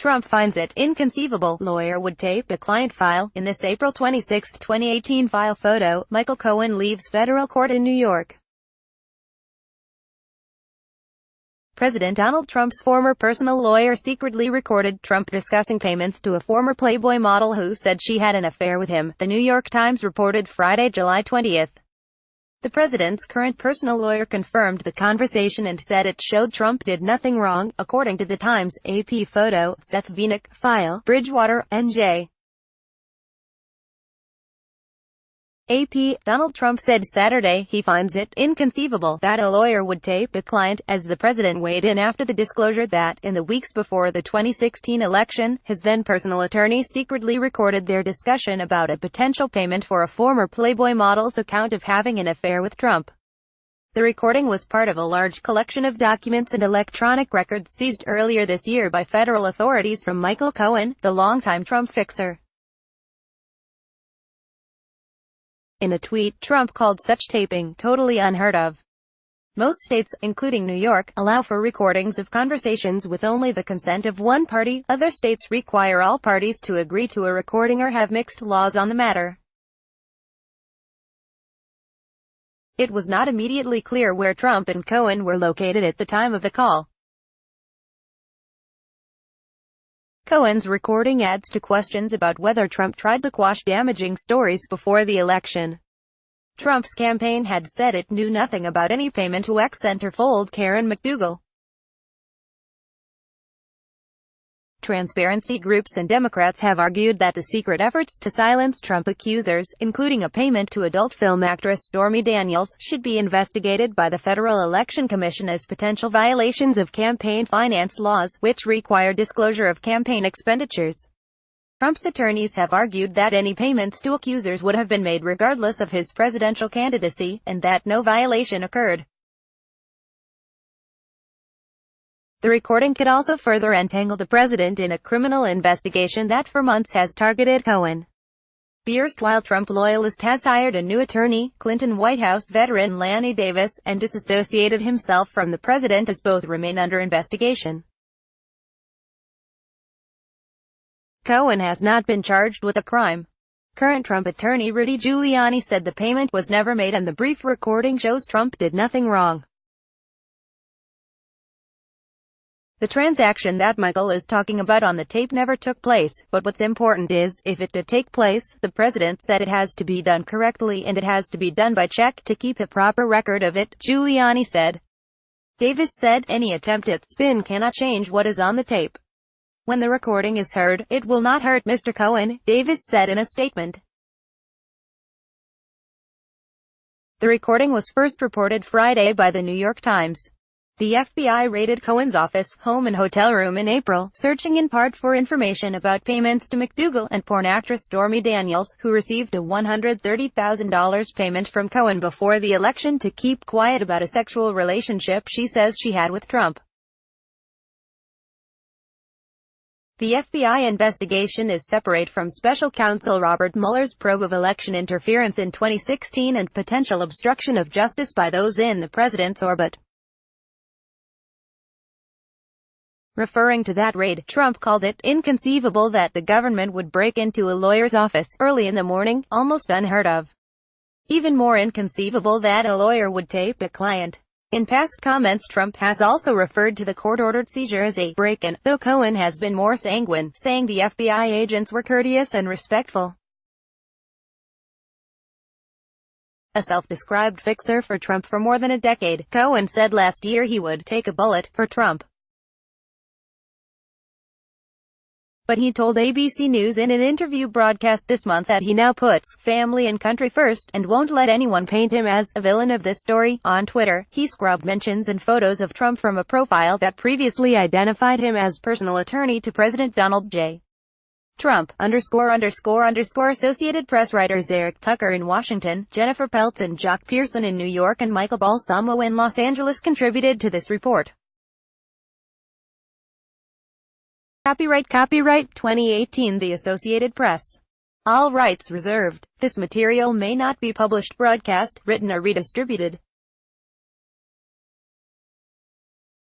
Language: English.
Trump finds it inconceivable lawyer would tape a client file. In this April 26, 2018 file photo, Michael Cohen leaves federal court in New York. President Donald Trump's former personal lawyer secretly recorded Trump discussing payments to a former Playboy model who said she had an affair with him, The New York Times reported Friday, July 20. The president's current personal lawyer confirmed the conversation and said it showed Trump did nothing wrong, according to the Times. AP photo, Seth Vinick, file, Bridgewater, NJ. AP, Donald Trump said Saturday he finds it inconceivable that a lawyer would tape a client, as the president weighed in after the disclosure that, in the weeks before the 2016 election, his then personal attorney secretly recorded their discussion about a potential payment for a former Playboy model's account of having an affair with Trump. The recording was part of a large collection of documents and electronic records seized earlier this year by federal authorities from Michael Cohen, the longtime Trump fixer. In a tweet, Trump called such taping totally unheard of. Most states, including New York, allow for recordings of conversations with only the consent of one party. Other states require all parties to agree to a recording or have mixed laws on the matter. It was not immediately clear where Trump and Cohen were located at the time of the call. Cohen's recording adds to questions about whether Trump tried to quash damaging stories before the election. Trump's campaign had said it knew nothing about any payment to ex-centerfold Karen McDougal. Transparency groups and Democrats have argued that the secret efforts to silence Trump accusers, including a payment to adult film actress Stormy Daniels, should be investigated by the Federal Election Commission as potential violations of campaign finance laws, which require disclosure of campaign expenditures. Trump's attorneys have argued that any payments to accusers would have been made regardless of his presidential candidacy, and that no violation occurred. The recording could also further entangle the president in a criminal investigation that for months has targeted Cohen. The erstwhile Trump loyalist has hired a new attorney, Clinton White House veteran Lanny Davis, and disassociated himself from the president as both remain under investigation. Cohen has not been charged with a crime. Current Trump attorney Rudy Giuliani said the payment was never made and the brief recording shows Trump did nothing wrong. The transaction that Michael is talking about on the tape never took place, but what's important is, if it did take place, the president said it has to be done correctly and it has to be done by check to keep a proper record of it, Giuliani said. Davis said, any attempt at spin cannot change what is on the tape. When the recording is heard, it will not hurt Mr. Cohen, Davis said in a statement. The recording was first reported Friday by the New York Times. The FBI raided Cohen's office, home and hotel room in April, searching in part for information about payments to McDougal and porn actress Stormy Daniels, who received a $130,000 payment from Cohen before the election to keep quiet about a sexual relationship she says she had with Trump. The FBI investigation is separate from special counsel Robert Mueller's probe of election interference in 2016 and potential obstruction of justice by those in the president's orbit. Referring to that raid, Trump called it inconceivable that the government would break into a lawyer's office early in the morning, almost unheard of. Even more inconceivable that a lawyer would tape a client. In past comments, Trump has also referred to the court-ordered seizure as a break-in, though Cohen has been more sanguine, saying the FBI agents were courteous and respectful. A self-described fixer for Trump for more than a decade, Cohen said last year he would take a bullet for Trump. But he told ABC News in an interview broadcast this month that he now puts family and country first, and won't let anyone paint him as a villain of this story. On Twitter, he scrubbed mentions and photos of Trump from a profile that previously identified him as personal attorney to President Donald J. Trump, ____. Associated Press writers Eric Tucker in Washington, Jennifer Peltz and Jock Pearson in New York and Michael Balsamo in Los Angeles contributed to this report. Copyright 2018 The Associated Press. All rights reserved. This material may not be published, broadcast, written or redistributed.